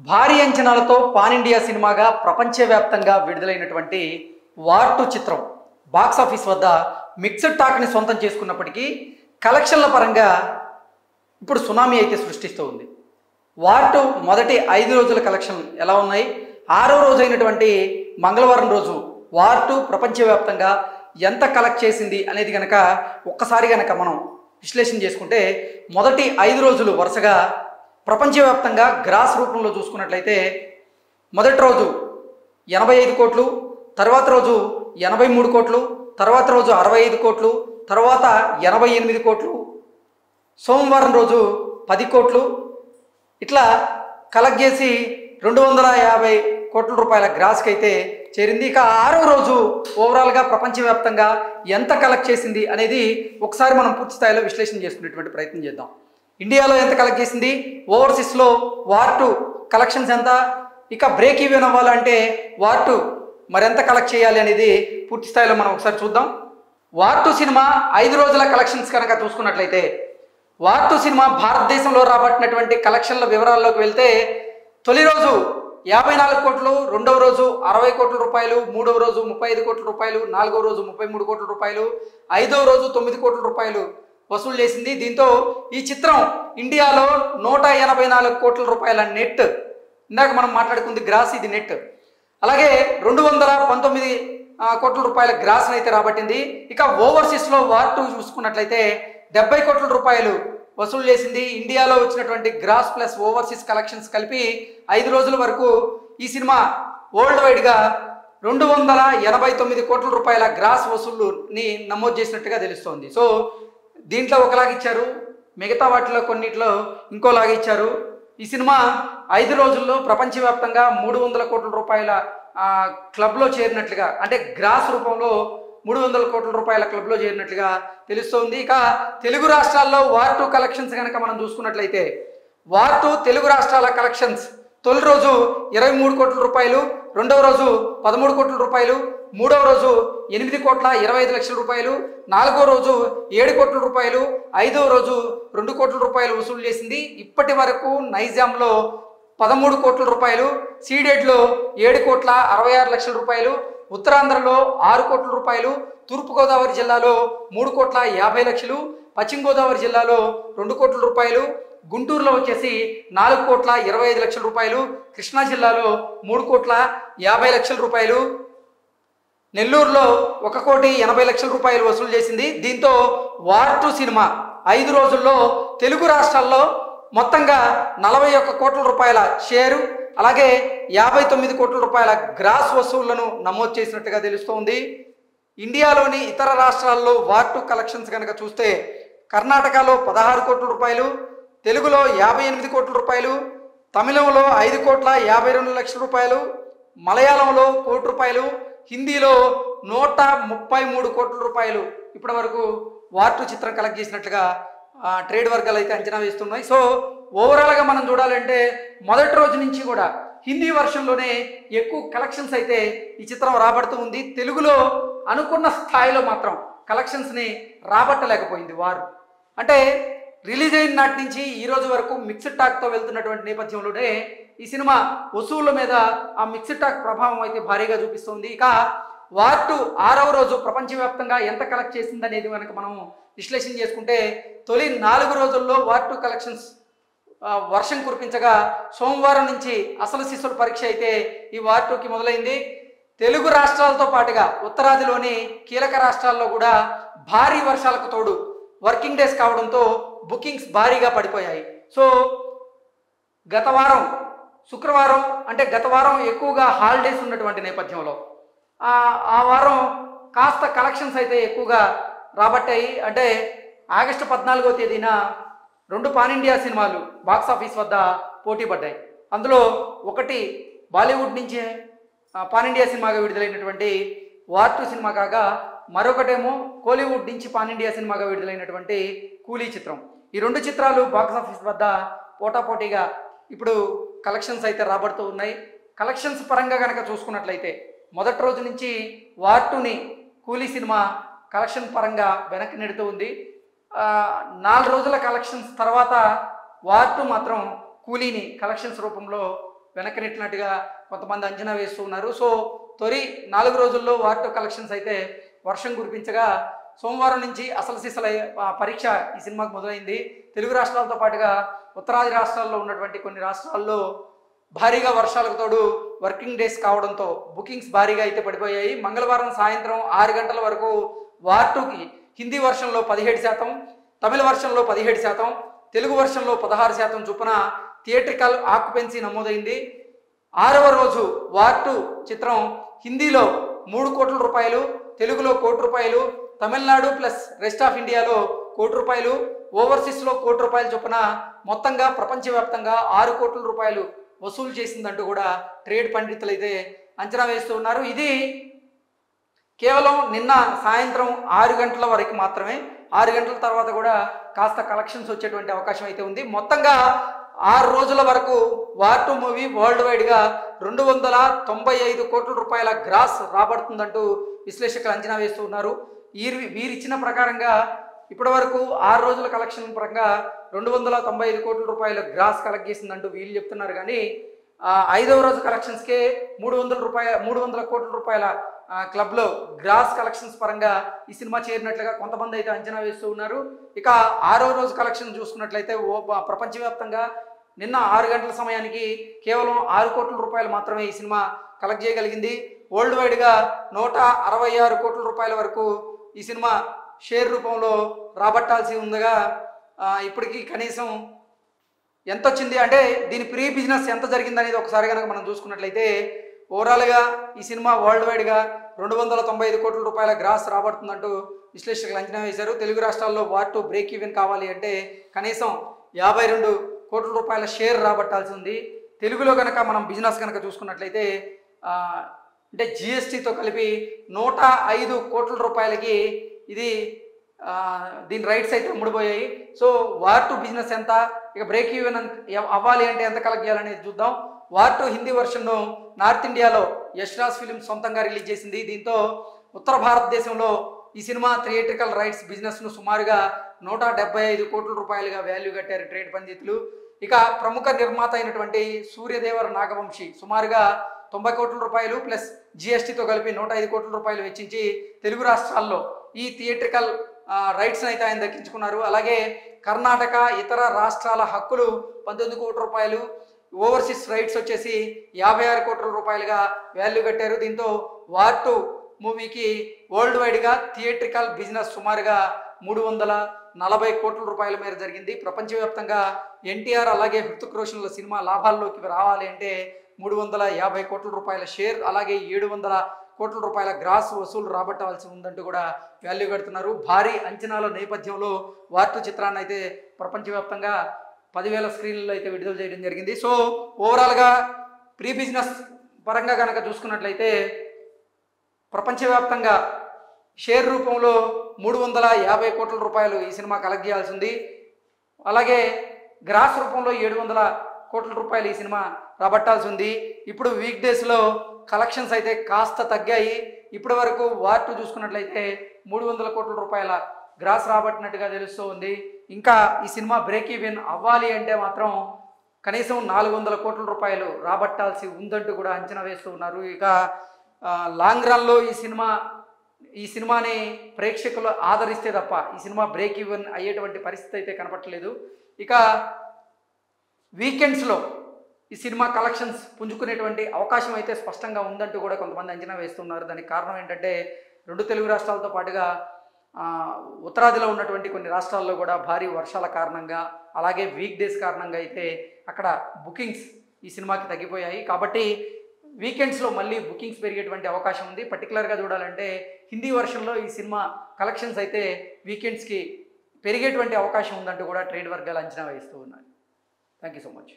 భారీ అంచనాలతో pan India సినిమాగా ప్రపంచవ్యాప్తంగా విడుదలైనటువంటి వార్ 2 చిత్రం బాక్స్ ఆఫీస్ వద్ద మిక్స్డ్ టాక్ని సొంతం చేసుకున్నప్పటికీ కలెక్షన్ల పరంగా ఇప్పుడు సునామీ అయితే సృష్టిస్తూ ఉంది. వార్ 2 మొదటి 5 రోజుల కలెక్షన్ ఎలా ఉన్నాయి, 6వ రోజు అయినటువంటి మంగళవారం రోజు వార్ 2 ప్రపంచవ్యాప్తంగా ఎంత కలెక్ట్ చేసింది అనేది కనుక ఒక్కసారి కనుక మనం విశ్లేషణ చేసుకుంటే మొదటి 5 రోజులు వరుసగా ప్రపంచవ్యాప్తంగా గ్రాస్ రూపంలో చూసుకున్నట్లయితే మొదటి రోజు 85 కోట్లు, తర్వాత రోజు 83 కోట్లు, తర్వాత రోజు 65 కోట్లు, తర్వాత 88 కోట్లు, సోమవారం రోజు 10 కోట్లు, ఇట్లా కలెక్ట్ చేసి 250 కోట్ల రూపాయల గ్రాస్కి అయితే చేరింది. ఇక 6వ రోజు ఓవరాల్గా ప్రపంచవ్యాప్తంగా ఎంత కలెక్ట్ చేసింది అనేది ఒకసారి మనం పూర్తి స్థాయిలో విశ్లేషణ చేసుకునేటువంటి ప్రయత్నం చేద్దాం. ఇండియాలో ఎంత కలెక్ట్ చేసింది, ఓవర్సీస్లో వార్ 2 కలెక్షన్స్ ఎంత, ఇక బ్రేక్ ఈవెన్ అవ్వాలంటే వార్ 2 మరెంత కలెక్ట్ చేయాలి అనేది పూర్తి స్థాయిలో మనం ఒకసారి చూద్దాం. వార్ 2 సినిమా 5 రోజుల కలెక్షన్స్ కనుక చూసుకున్నట్లయితే వార్ 2 సినిమా భారతదేశంలో రాబట్టినటువంటి కలెక్షన్ల వివరాల్లోకి వెళ్తే తొలి రోజు 54 కోట్లు, రెండవ రోజు 60 కోట్ల రూపాయలు, మూడవ రోజు 35 కోట్ల రూపాయలు, నాలుగవ రోజు 33 కోట్ల రూపాయలు, 5వ రోజు 9 కోట్ల రూపాయలు వసూలు చేసింది. దీంతో ఈ చిత్రం ఇండియాలో 184 కోట్ల రూపాయల నెట్, ఇందాక మనం మాట్లాడుకుంది గ్రాస్, ఇది నెట్. అలాగే 219 కోట్ల రూపాయల గ్రాస్ అయితే రాబట్టింది. ఇక ఓవర్సీస్లో వార్ 2 చూసుకున్నట్లయితే 70 కోట్ల రూపాయలు వసూలు చేసింది. ఇండియాలో వచ్చినటువంటి గ్రాస్ ప్లస్ ఓవర్సీస్ కలెక్షన్స్ కలిపి 5 రోజుల వరకు ఈ సినిమా వరల్డ్ వైడ్గా 289 కోట్ల రూపాయల గ్రాస్ వసూలుని నమోదు చేసినట్టుగా తెలుస్తోంది. సో దీంట్లో ఒకలాగా ఇచ్చారు, మిగతా వాటిలో కొన్నిట్లో ఇంకోలాగా ఇచ్చారు. ఈ సినిమా 5 రోజుల్లో ప్రపంచవ్యాప్తంగా 300 కోట్ల రూపాయల క్లబ్లో చేరినట్లుగా, అంటే గ్రాస్ రూపంలో 300 కోట్ల రూపాయల క్లబ్లో చేరినట్లుగా తెలుస్తోంది. ఇక తెలుగు రాష్ట్రాల్లో వార్ 2 కలెక్షన్స్ కనుక మనం చూసుకున్నట్లయితే వార్ 2 తెలుగు రాష్ట్రాల కలెక్షన్స్ తొలి రోజు 23 కోట్ల రూపాయలు, రెండవ రోజు 13 కోట్ల రూపాయలు, మూడవ రోజు 8 కోట్ల 25 లక్షల రూపాయలు, నాలుగో రోజు 7 కోట్ల రూపాయలు, 5వ రోజు 2 కోట్ల రూపాయలు వసూలు చేసింది. ఇప్పటి వరకు నైజాంలో 13 కోట్ల రూపాయలు, సీడెడ్లో 7 కోట్ల 66 లక్షల రూపాయలు, ఉత్తరాంధ్రలో 6 కోట్ల రూపాయలు, తూర్పుగోదావరి జిల్లాలో 3 కోట్ల 50 లక్షలు, పశ్చిమ గోదావరి జిల్లాలో 2 కోట్ల రూపాయలు, గుంటూరులో వచ్చేసి 4 కోట్ల 25 లక్షల రూపాయలు, కృష్ణా జిల్లాలో 3 కోట్ల 50 లక్షల రూపాయలు, నెల్లూరులో 1 కోటి 80 లక్షల రూపాయలు వసూలు చేసింది. దీంతో వార్ 2 సినిమా 5 రోజుల్లో తెలుగు రాష్ట్రాల్లో మొత్తంగా 41 కోట్ల రూపాయల షేరు, అలాగే 59 కోట్ల రూపాయల గ్రాస్ వసూళ్లను నమోదు చేసినట్టుగా తెలుస్తోంది. ఇండియాలోని ఇతర రాష్ట్రాల్లో వార్ 2 కలెక్షన్స్ కనుక చూస్తే కర్ణాటకలో 16 కోట్ల రూపాయలు, తెలుగులో 58 కోట్ల రూపాయలు, తమిళంలో 5 కోట్ల 52 లక్షల రూపాయలు, మలయాళంలో 1 కోటి రూపాయలు, హిందీలో 133 కోట్ల రూపాయలు ఇప్పటి వరకు వార్ 2 చిత్రం కలెక్ట్ చేసినట్లుగా ట్రేడ్ వర్గాలు అయితే అంచనా వేస్తున్నాయి. సో ఓవరాల్గా మనం చూడాలంటే మొదటి రోజు నుంచి కూడా హిందీ వర్షన్లోనే ఎక్కువ కలెక్షన్స్ అయితే ఈ చిత్రం రాబడుతూ ఉంది. తెలుగులో అనుకున్న స్థాయిలో మాత్రం కలెక్షన్స్ని రాబట్టలేకపోయింది వారు. అంటే రిలీజ్ అయిన నాటి నుంచి ఈ రోజు వరకు మిక్స్డ్ టాక్తో వెళ్తున్నటువంటి నేపథ్యంలోనే ఈ సినిమా వసూళ్ల మీద ఆ మిక్స్డ్ టాక్ ప్రభావం అయితే భారీగా చూపిస్తుంది. ఇక వార్ 2 6వ రోజు ప్రపంచవ్యాప్తంగా ఎంత కలెక్ట్ చేసింది అనేది కనుక మనం విశ్లేషణ చేసుకుంటే తొలి 4 రోజుల్లో వార్ 2 కలెక్షన్స్ వర్షం కురిపించగా సోమవారం నుంచి అసలు శిశుల పరీక్ష అయితే ఈ వార్ 2కి మొదలైంది. తెలుగు రాష్ట్రాలతో పాటుగా ఉత్తరాదిలోని కీలక రాష్ట్రాల్లో కూడా భారీ వర్షాలకు తోడు వర్కింగ్ డేస్ కావడంతో బుకింగ్స్ భారీగా పడిపోయాయి. సో గత వారం శుక్రవారం, అంటే గత వారం ఎక్కువగా హాలిడేస్ ఉన్నటువంటి నేపథ్యంలో ఆ వారం కాస్త కలెక్షన్స్ అయితే ఎక్కువగా రాబట్టాయి. అంటే ఆగస్టు 14వ తేదీన 2 పాన్ ఇండియా సినిమాలు బాక్స్ ఆఫీస్ వద్ద పోటీ పడ్డాయి. అందులో ఒకటి బాలీవుడ్ నుంచి పాన్ ఇండియా సినిమాగా విడుదలైనటువంటి వార్ 2 సినిమా కాగా మరొకటేమో కోలీవుడ్ నుంచి పాన్ ఇండియా సినిమాగా విడుదలైనటువంటి కూలీ చిత్రం. ఈ 2 చిత్రాలు బాక్స్ ఆఫీస్ వద్ద పోటాపోటీగా ఇప్పుడు కలెక్షన్స్ అయితే రాబడుతూ ఉన్నాయి. కలెక్షన్స్ పరంగా కనుక చూసుకున్నట్లయితే మొదటి రోజు నుంచి వార్ 2ని కూలీ సినిమా కలెక్షన్ పరంగా వెనక్కి నెడుతూ ఉంది. 4 రోజుల కలెక్షన్స్ తర్వాత వార్ 2 మాత్రం కూలీని కలెక్షన్స్ రూపంలో వెనక్కి నెట్టినట్టుగా కొంతమంది అంచనా వేస్తూ ఉన్నారు. సో తొలి 4 రోజుల్లో వార్ 2 కలెక్షన్స్ అయితే వర్షం కురిపించగా సోమవారం నుంచి అసలు సిసల పరీక్ష ఈ సినిమాకు మొదలైంది. తెలుగు రాష్ట్రాలతో పాటుగా ఉత్తరాది రాష్ట్రాల్లో ఉన్నటువంటి కొన్ని రాష్ట్రాల్లో భారీగా వర్షాలకు తోడు వర్కింగ్ డేస్ కావడంతో బుకింగ్స్ భారీగా అయితే పడిపోయాయి. మంగళవారం సాయంత్రం 6 గంటల వరకు వార్ 2కి హిందీ వర్షన్లో 17%, తమిళ వర్షన్లో 17%, తెలుగు వర్షన్లో 16% చొప్పున థియేట్రికల్ ఆక్యుపెన్సీ నమోదైంది. 6వ రోజు వార్ 2 చిత్రం హిందీలో 3 కోట్ల రూపాయలు, తెలుగులో 1 కోటి రూపాయలు, తమిళనాడు ప్లస్ రెస్ట్ ఆఫ్ ఇండియాలో 1 కోటి రూపాయలు, ఓవర్సీస్లో 1 కోటి రూపాయలు చొప్పున మొత్తంగా ప్రపంచవ్యాప్తంగా 6 కోట్ల రూపాయలు వసూలు చేసిందంటూ కూడా ట్రేడ్ పండితులు అయితే అంచనా వేస్తూ ఉన్నారు. ఇది కేవలం నిన్న సాయంత్రం 6 గంటల వరకు మాత్రమే. 6 గంటల తర్వాత కూడా కాస్త కలెక్షన్స్ వచ్చేటువంటి అవకాశం అయితే ఉంది. మొత్తంగా 6 రోజుల వరకు వార్ 2 మూవీ వరల్డ్ వైడ్గా 295 కోట్ల రూపాయల గ్రాస్ రాబడుతుందంటూ విశ్లేషకులు అంచనా వేస్తూ ఉన్నారు. వీరిచ్చిన ప్రకారంగా ఇప్పటి వరకు 6 రోజుల కలెక్షన్ పరంగా 295 కోట్ల రూపాయల గ్రాస్ కలెక్ట్ చేసిందంటూ వీళ్ళు చెప్తున్నారు. కానీ 5వ రోజు కలెక్షన్స్కే 300 కోట్ల రూపాయల క్లబ్లో గ్రాస్ కలెక్షన్స్ పరంగా ఈ సినిమా చేరినట్లుగా కొంతమంది అయితే అంచనా వేస్తూ ఉన్నారు. ఇక 6వ రోజు కలెక్షన్ చూసుకున్నట్లయితే ప్రపంచవ్యాప్తంగా నిన్న 6 గంటల సమయానికి కేవలం 6 కోట్ల రూపాయలు మాత్రమే ఈ సినిమా కలెక్ట్ చేయగలిగింది. వరల్డ్ వైడ్గా 166 కోట్ల రూపాయల వరకు ఈ సినిమా షేర్ రూపంలో రాబట్టాల్సి ఉందిగా ఇప్పటికీ కనీసం ఎంత వచ్చింది అంటే దీని ప్రీ బిజినెస్ ఎంత జరిగింది అనేది ఒకసారి కనుక మనం చూసుకున్నట్లయితే ఓవరాల్గా ఈ సినిమా వరల్డ్ వైడ్గా 295 కోట్ల రూపాయల గ్రాస్ రాబడుతుందంటూ విశ్లేషకులు అంచనా వేశారు. తెలుగు రాష్ట్రాల్లో వార్ 2 బ్రేక్ ఈవెన్ కావాలి అంటే కనీసం 52 కోట్ల రూపాయల షేర్ రాబట్టాల్సి ఉంది. తెలుగులో కనుక మనం బిజినెస్ కనుక చూసుకున్నట్లయితే అంటే జిఎస్టీతో కలిపి 105 కోట్ల రూపాయలకి ఇది దీని రైట్స్ అయితే అమ్ముడుపోయాయి. సో వార్ 2 బిజినెస్ ఎంత, ఇక బ్రేక్ ఈవెన్ అవ్వాలి అంటే ఎంత కలెక్ట్ చేయాలనేది చూద్దాం. వార్ 2 హిందీ వర్షన్ను నార్త్ ఇండియాలో యశ్రాజ్ ఫిల్మ్స్ సొంతంగా రిలీజ్ చేసింది. దీంతో ఉత్తర భారతదేశంలో ఈ సినిమా థియేట్రికల్ రైట్స్ బిజినెస్ను సుమారుగా 175 కోట్ల రూపాయలుగా వాల్యూ కట్టారు ట్రేడ్ పండితులు. ఇక ప్రముఖ నిర్మాత అయినటువంటి సూర్యదేవర నాగవంశి సుమారుగా 90 కోట్ల రూపాయలు ప్లస్ జిఎస్టీతో కలిపి 105 కోట్ల రూపాయలు వెచ్చించి తెలుగు రాష్ట్రాల్లో ఈ థియేట్రికల్ రైట్స్ని అయితే ఆయన దక్కించుకున్నారు. అలాగే కర్ణాటక ఇతర రాష్ట్రాల హక్కులు 19 కోట్ల రూపాయలు, ఓవర్సీస్ రైట్స్ వచ్చేసి 56 కోట్ల రూపాయలుగా వాల్యూ కట్టారు. దీంతో వార్ 2 మూవీకి వరల్డ్ వైడ్గా థియేట్రికల్ బిజినెస్ సుమారుగా 340 కోట్ల రూపాయల మేర జరిగింది. ప్రపంచవ్యాప్తంగా ఎన్టీఆర్ అలాగే హృతిక్ రోషన్ల సినిమా లాభాల్లోకి రావాలి అంటే 350 కోట్ల రూపాయల షేర్ అలాగే 700 కోట్ల రూపాయల గ్రాస్ వసూలు రాబట్టవలసి ఉందంటూ కూడా వాల్యూ కడుతున్నారు. భారీ అంచనాల నేపథ్యంలో వార్ 2 చిత్రాన్ని అయితే ప్రపంచవ్యాప్తంగా 10,000 స్క్రీన్లలో అయితే విడుదల చేయడం జరిగింది. సో ఓవరాల్గా ప్రీ బిజినెస్ పరంగా కనుక చూసుకున్నట్లయితే ప్రపంచవ్యాప్తంగా షేర్ రూపంలో 350 కోట్ల రూపాయలు ఈ సినిమా కలెక్ట్ చేయాల్సి ఉంది. అలాగే గ్రాస్ రూపంలో 700 కోట్ల రూపాయలు ఈ సినిమా రాబట్టాల్సి ఉంది. ఇప్పుడు వీక్ డేస్లో కలెక్షన్స్ అయితే కాస్త తగ్గాయి. ఇప్పటి వరకు వార్ 2 చూసుకున్నట్లయితే 300 కోట్ల రూపాయల గ్రాస్ రాబట్టినట్టుగా తెలుస్తూ ఉంది. ఇంకా ఈ సినిమా బ్రేక్ ఈవెన్ అవ్వాలి అంటే మాత్రం కనీసం 400 కోట్ల రూపాయలు రాబట్టాల్సి ఉందంటూ కూడా అంచనా వేస్తూ ఉన్నారు. ఇక లాంగ్ రన్లో ఈ సినిమాని ప్రేక్షకులు ఆదరిస్తే తప్ప ఈ సినిమా బ్రేక్ ఈవెన్ అయ్యేటువంటి పరిస్థితి అయితే కనపట్లేదు. ఇక వీకెండ్స్లో ఈ సినిమా కలెక్షన్స్ పుంజుకునేటువంటి అవకాశం అయితే స్పష్టంగా ఉందంటూ కూడా కొంతమంది అంచనా వేస్తున్నారు. దానికి కారణం ఏంటంటే 2 తెలుగు రాష్ట్రాలతో పాటుగా ఉత్తరాదిలో ఉన్నటువంటి కొన్ని రాష్ట్రాల్లో కూడా భారీ వర్షాల కారణంగా అలాగే వీక్ డేస్ కారణంగా అయితే అక్కడ బుకింగ్స్ ఈ సినిమాకి తగ్గిపోయాయి. కాబట్టి వీకెండ్స్లో మళ్ళీ బుకింగ్స్ పెరిగేటువంటి అవకాశం ఉంది. పర్టికులర్గా చూడాలంటే హిందీ వర్షన్లో ఈ సినిమా కలెక్షన్స్ అయితే వీకెండ్స్కి పెరిగేటువంటి అవకాశం ఉందంటూ కూడా ట్రేడ్ వర్గాలు అంచనా వేస్తూ ఉన్నాయి. Thank you so much.